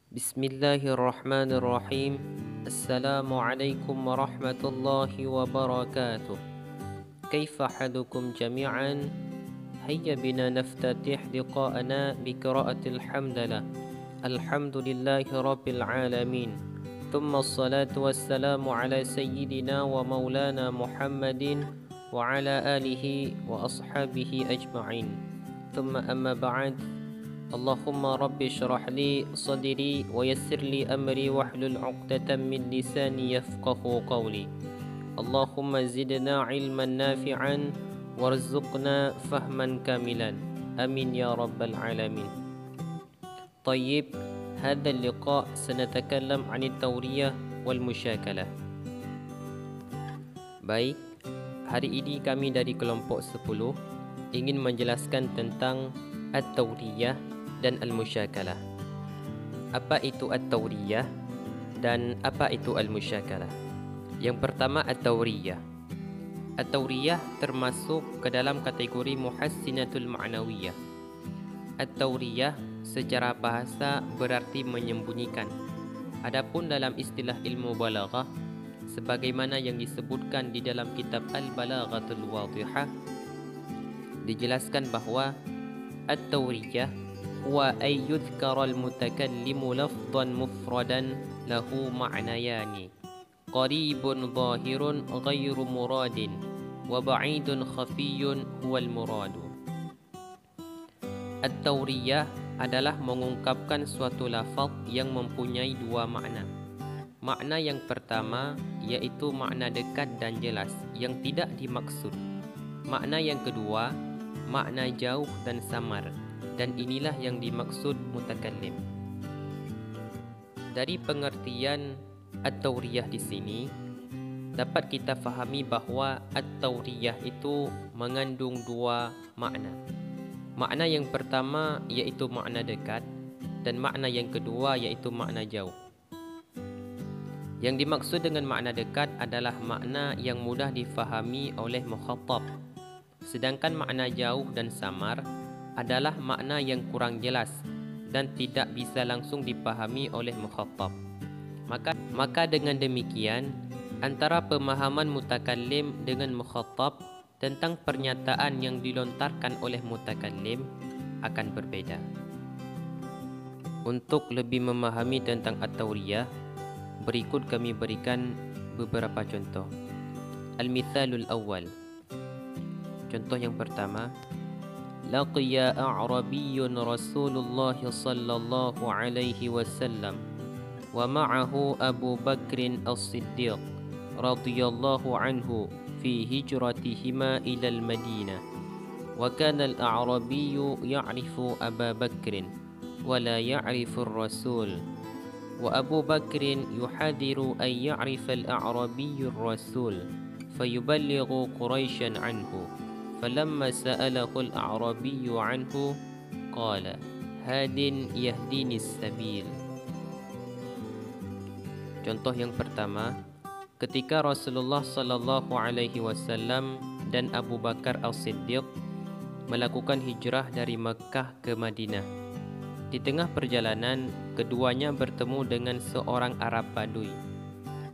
Bismillahirrahmanirrahim. Assalamualaikum warahmatullahi wabarakatuh. Kaifa halukum jami'an? Hayya bina naftatih liqa'ana biqira'atil hamdalah. Alhamdulillahi rabbil alamin. Thumma assalatu wassalamu ala sayyidina wa maulana Muhammadin wa ala alihi wa ashabihi ajma'in. Thumma amma ba'd. Allahumma rabbi syrah li sadri wa yassir li amri wahlul 'uqdatam min lisani yafqahu qawli. Allahumma zidna ilman nafi'an warzuqna fahman kamilan. Amin ya rabbal alamin. Tayyib, hadha al-liqa' sanatakallam 'an at-tawriyah wal musyakalah. Baik, hari ini kami dari kelompok 10 ingin menjelaskan tentang at-tawriyah dan al-musyakalah. Apa itu at-tawriyah dan apa itu al-musyakalah? Yang pertama, at-tawriyah. At-tawriyah termasuk ke dalam kategori muhassinatul ma'nawiyah. At-tawriyah secara bahasa berarti menyembunyikan. Adapun dalam istilah ilmu balaghah, sebagaimana yang disebutkan di dalam kitab Al-Balaghatul Wadhihah, dijelaskan bahwa at-tawriyah huwa ay yudhkara al-mutakallimu lafdhan mufradan lahu ma'nayani qaribun zahirun ghairu muradin wa ba'idun khafiyyun huwal muradu. At-tawriyah adalah mengungkapkan suatu lafaz yang mempunyai dua makna. Makna yang pertama yaitu makna dekat dan jelas yang tidak dimaksud. Makna yang kedua makna jauh dan samar, dan inilah yang dimaksud mutakallim. Dari pengertian at-tawriyah di sini dapat kita fahami bahwa at-tawriyah itu mengandung dua makna. Makna yang pertama yaitu makna dekat, dan makna yang kedua yaitu makna jauh. Yang dimaksud dengan makna dekat adalah makna yang mudah difahami oleh mukhatab, sedangkan makna jauh dan samar adalah makna yang kurang jelas dan tidak bisa langsung dipahami oleh mukhatab. Maka dengan demikian, antara pemahaman mutakallim dengan mukhatab tentang pernyataan yang dilontarkan oleh mutakallim akan berbeda. Untuk lebih memahami tentang at-tawriyah, berikut kami berikan beberapa contoh. Al-mithalul awal. Contoh yang pertama, laqiya a'rabiyyun Rasulullah sallallahu alaihi wasallam wa ma'ahu Abu Bakr as-Siddiq radhiyallahu anhu fi hijratihima ila al-Madinah wa kana al-a'rabiyyu ya'rifu Aba Bakr wa la ya'rifu ar-Rasul wa Abu Bakr yuhadiru an ya'rifa al-a'rabiyyu ar-Rasul fayuballighu Quraisyan anhu. فلما سأله الأعرابي عنه قال هاد يهديني السبيل. Contoh yang pertama, ketika Rasulullah sallallahu alaihi wasallam dan Abu Bakar As-Siddiq melakukan hijrah dari Mekah ke Madinah. Di tengah perjalanan, keduanya bertemu dengan seorang Arab Badui.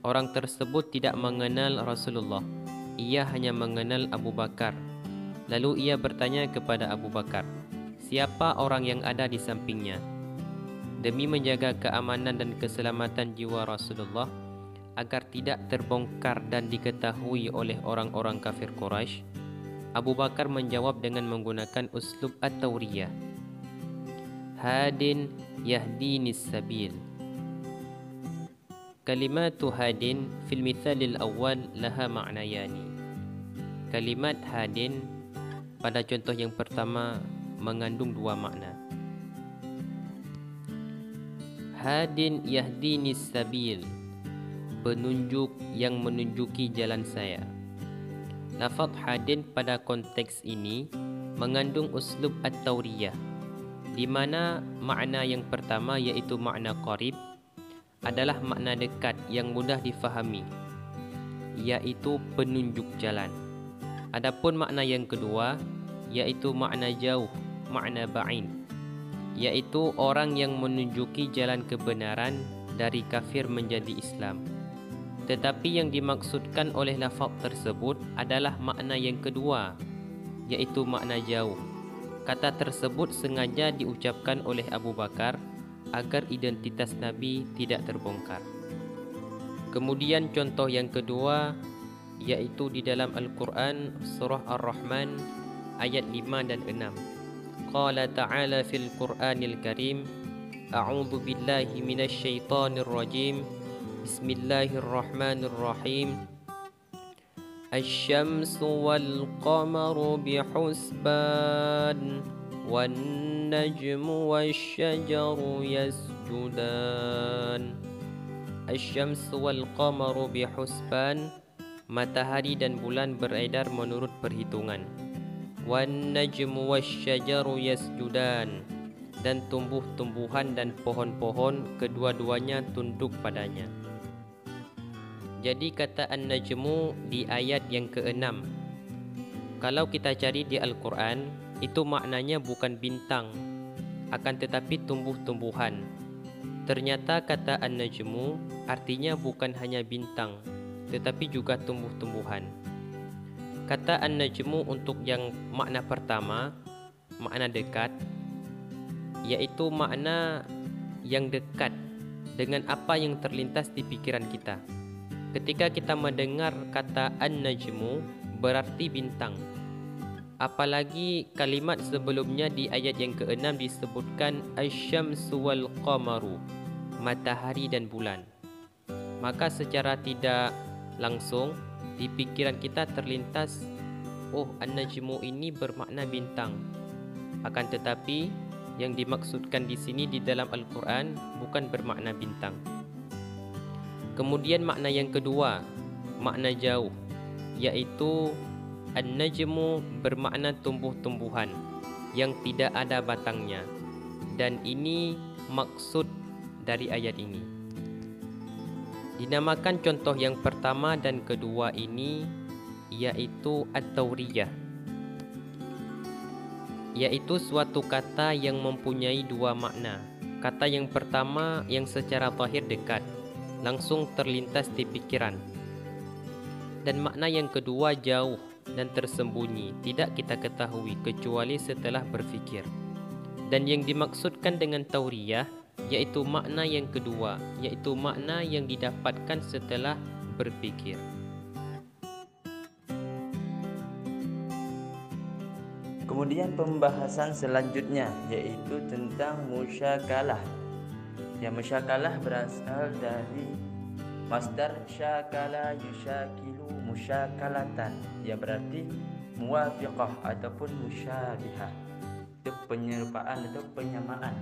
Orang tersebut tidak mengenal Rasulullah. Ia hanya mengenal Abu Bakar. Lalu ia bertanya kepada Abu Bakar, siapa orang yang ada di sampingnya? Demi menjaga keamanan dan keselamatan jiwa Rasulullah agar tidak terbongkar dan diketahui oleh orang-orang kafir Quraisy, Abu Bakar menjawab dengan menggunakan uslub at-tawriyah. Hadin yahdinis sabil. Kalimatu hadin fil mithalil awal laha ma'nayani. Kalimat hadin pada contoh yang pertama mengandung dua makna. Hadin yahdinis sabil, penunjuk yang menunjuki jalan saya. Lafaz hadin pada konteks ini mengandung uslub at-tawriyah, di mana makna yang pertama yaitu makna qarib adalah makna dekat yang mudah difahami, yaitu penunjuk jalan. Adapun makna yang kedua yaitu makna jauh, makna ba'in. yaitu orang yang menunjuki jalan kebenaran dari kafir menjadi Islam. Tetapi yang dimaksudkan oleh lafaz tersebut adalah makna yang kedua, yaitu makna jauh. Kata tersebut sengaja diucapkan oleh Abu Bakar agar identitas Nabi tidak terbongkar. Kemudian contoh yang kedua yaitu di dalam Al-Quran surah Ar-Rahman ayat 5 dan 6. Qala ta'ala fil Qur'anil Karim, A'udzu billahi minasy syaithanir rajim. Bismillahirrahmanirrahim. Asy-syamsu wal qamaru bihusban wan najmu wasy-syajaru yasjudan. Asy-syamsu wal qamaru bihusban, matahari dan bulan beredar menurut perhitungan. Wan najmu wasy-syajaru yasjudan, dan tumbuh-tumbuhan dan pohon-pohon kedua-duanya tunduk padanya. Jadi kata an-najmu di ayat yang ke-6, kalau kita cari di Al-Quran, itu maknanya bukan bintang, akan tetapi tumbuh-tumbuhan. Ternyata kata an-najmu artinya bukan hanya bintang, tetapi juga tumbuh-tumbuhan. Kata an-najmu untuk yang makna pertama, makna dekat, yaitu makna yang dekat dengan apa yang terlintas di pikiran kita. Ketika kita mendengar kata an-najmu berarti bintang. Apalagi kalimat sebelumnya di ayat yang ke-6 disebutkan asy-syamsu wal qamaru, matahari dan bulan. Maka secara tidak langsung di pikiran kita terlintas, oh, an-najmu ini bermakna bintang. Akan tetapi yang dimaksudkan di sini di dalam Al-Quran bukan bermakna bintang. Kemudian makna yang kedua, makna jauh, yaitu an-najmu bermakna tumbuh-tumbuhan yang tidak ada batangnya. Dan ini maksud dari ayat ini. Dinamakan contoh yang pertama dan kedua ini yaitu at-tauriyah, yaitu suatu kata yang mempunyai dua makna. Kata yang pertama yang secara zahir dekat, langsung terlintas di pikiran. Dan makna yang kedua jauh dan tersembunyi, tidak kita ketahui kecuali setelah berfikir. Dan yang dimaksudkan dengan tauriyah yaitu makna yang kedua, yaitu makna yang didapatkan setelah berfikir. Kemudian pembahasan selanjutnya yaitu tentang musyakalah. Yang musyakalah berasal dari masdar syakala yusyakilu musyakalatan, yang berarti muwafiqah ataupun musyabihah, itu penyerupaan atau penyamaan.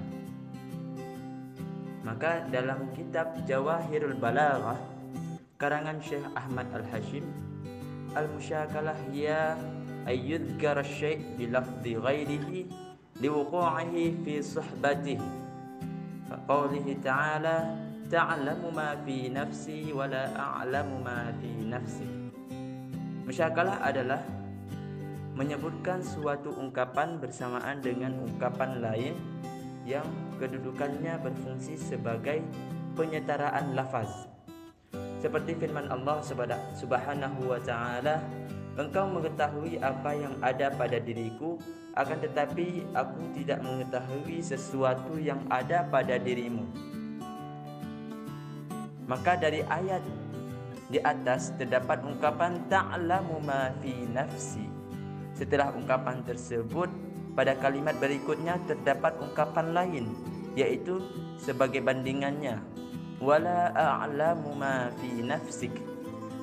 Maka dalam kitab Jawahirul Balaghah karangan Syekh Ahmad Al-Hashim, al-musyakalah hiya ayyudhkar syai' bilafzi ghairihi liwuqu'ihi fi suhbatihi. Faqaulihi ta'ala ta'lamu ma fi nafsi wa la a'lamu ma fi nafsi. Musyakalah adalah menyebutkan suatu ungkapan bersamaan dengan ungkapan lain yang kedudukannya berfungsi sebagai penyetaraan lafaz. Seperti firman Allah Subhanahu wa ta'ala, engkau mengetahui apa yang ada pada diriku, akan tetapi aku tidak mengetahui sesuatu yang ada pada dirimu. Maka dari ayat di atas terdapat ungkapan ta'lamu ma fi nafsi. Setelah ungkapan tersebut, pada kalimat berikutnya terdapat ungkapan lain, yaitu sebagai bandingannya, wala a'lamu ma fi nafsik.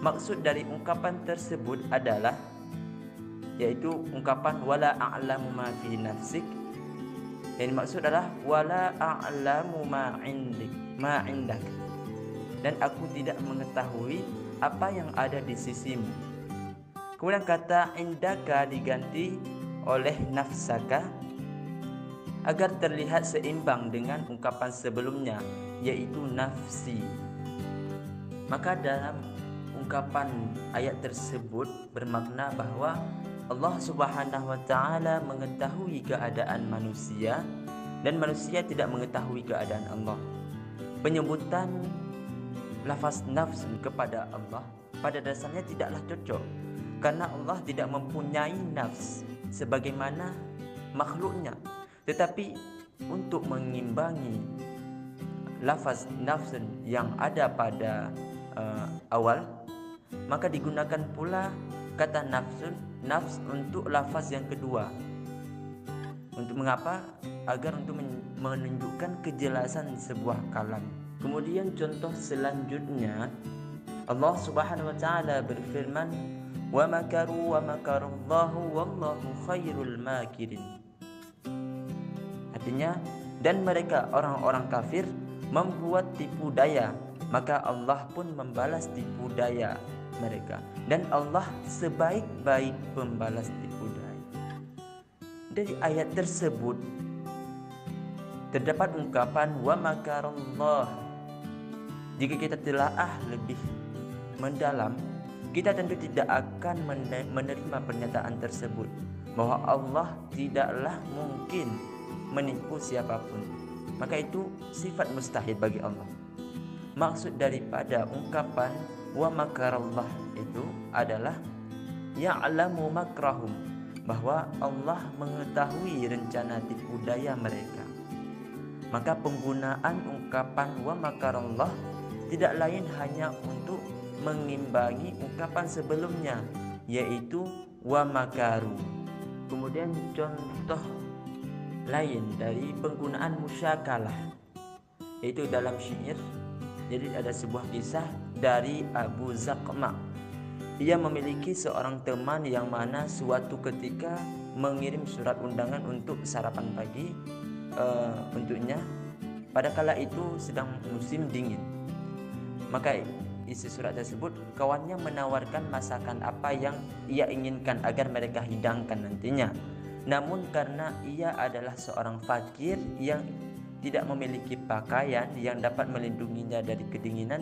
Maksud dari ungkapan tersebut adalah, yaitu ungkapan wala a'lamu ma fi nafsik, yang dimaksud adalah wala a'lamu ma indak, dan aku tidak mengetahui apa yang ada di sisimu. Kemudian kata indaka diganti oleh nafsaka agar terlihat seimbang dengan ungkapan sebelumnya, yaitu nafsi. Maka dalam ungkapan ayat tersebut bermakna bahwa Allah Subhanahu wa ta'ala mengetahui keadaan manusia dan manusia tidak mengetahui keadaan Allah. Penyebutan lafaz nafs kepada Allah pada dasarnya tidaklah cocok, karena Allah tidak mempunyai nafs sebagaimana makhluknya. Tetapi untuk mengimbangi lafaz nafs yang ada pada awal, maka digunakan pula kata nafs untuk lafaz yang kedua. Untuk mengapa? Agar untuk menunjukkan kejelasan sebuah kalam. Kemudian contoh selanjutnya, Allah Subhanahu wa taala berfirman, "Wa makaru wa makarallahu wallahu khairul makirin." Artinya, dan mereka orang-orang kafir membuat tipu daya, maka Allah pun membalas tipu daya mereka, dan Allah sebaik-baik pembalas tipu daya. Dari ayat tersebut terdapat ungkapan wa makarallah. Jika kita telaah lebih mendalam, kita tentu tidak akan menerima pernyataan tersebut bahwa Allah tidaklah mungkin menipu siapapun. Maka itu sifat mustahil bagi Allah. Maksud daripada ungkapan wa makarallah itu adalah ya'lamu makrahum, bahwa Allah mengetahui rencana tipu daya mereka. Maka penggunaan ungkapan wa makarallah tidak lain hanya untuk mengimbangi ungkapan sebelumnya, yaitu wa makaru. Kemudian contoh lain dari penggunaan musyakalah, yaitu dalam syair. Jadi ada sebuah kisah dari Abu Zaqma. Ia memiliki seorang teman yang mana suatu ketika mengirim surat undangan untuk sarapan pagi untuknya. Pada kala itu sedang musim dingin. Maka isi surat tersebut, kawannya menawarkan masakan apa yang ia inginkan agar mereka hidangkan nantinya. Namun karena ia adalah seorang fakir yang tidak memiliki pakaian yang dapat melindunginya dari kedinginan,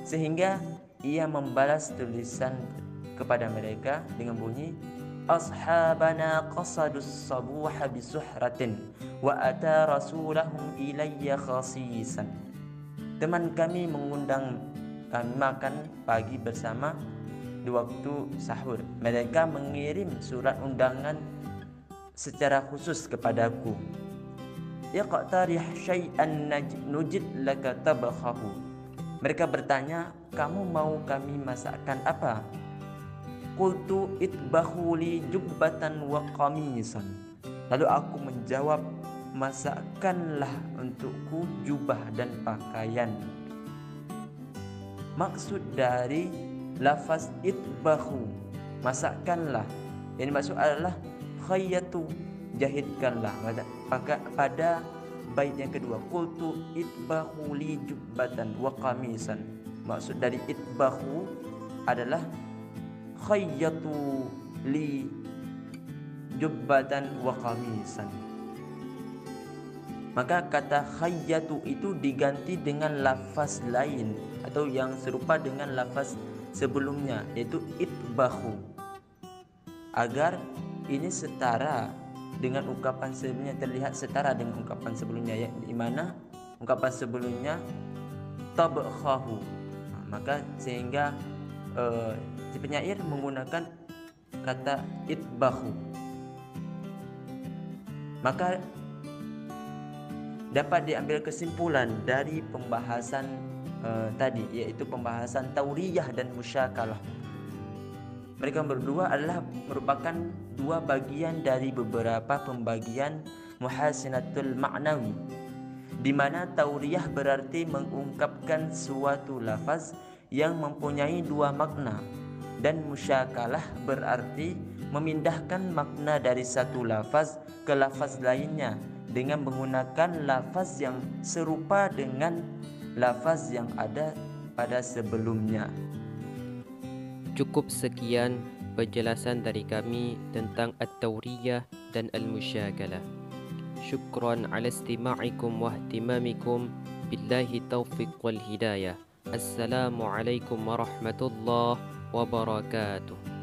sehingga ia membalas tulisan kepada mereka dengan bunyi, "Ashabana qasadus sabuha bisuhratin wa ata rasulahum ilayya khasisan." Teman kami mengundang kami makan pagi bersama di waktu sahur. Mereka mengirim surat undangan secara khusus kepadaku. "Iqtarih syai'an nujid laka tabakhahu." Mereka bertanya, "Kamu mau kami masakkan apa?" Qultu itbahu li jubbatan wa qamisan. Lalu aku menjawab, "Masakkanlah untukku jubah dan pakaian." Maksud dari lafaz itbahu, masakkanlah, yang dimaksud adalah khayyatu, jahitkanlah. Pada bait yang kedua, qultu itbahu li jubbatan wa qamisan. Maksud dari itbahu adalah khayyatu li jubbatan wa qamisan. Maka kata khayyatu itu diganti dengan lafaz lain atau yang serupa dengan lafaz sebelumnya, yaitu itbahu, agar ini setara dengan ungkapan sebelumnya, terlihat setara dengan ungkapan sebelumnya, di mana ungkapan sebelumnya tabakhahu. Maka sehingga si penyair menggunakan kata itbahu. Maka dapat diambil kesimpulan dari pembahasan tadi, yaitu pembahasan tauriyah dan musyakalah. Mereka berdua adalah merupakan dua bagian dari beberapa pembagian muhasinatul ma'nawi, di mana tauriyah berarti mengungkapkan suatu lafaz yang mempunyai dua makna, dan musyakalah berarti memindahkan makna dari satu lafaz ke lafaz lainnya dengan menggunakan lafaz yang serupa dengan lafaz yang ada pada sebelumnya. Cukup sekian penjelasan dari kami tentang at-tauriyah dan al-musyakalah. Syukran ala istima'ikum wa ihtimamikum. Billahi taufiq wal hidayah. Assalamualaikum warahmatullahi wabarakatuh.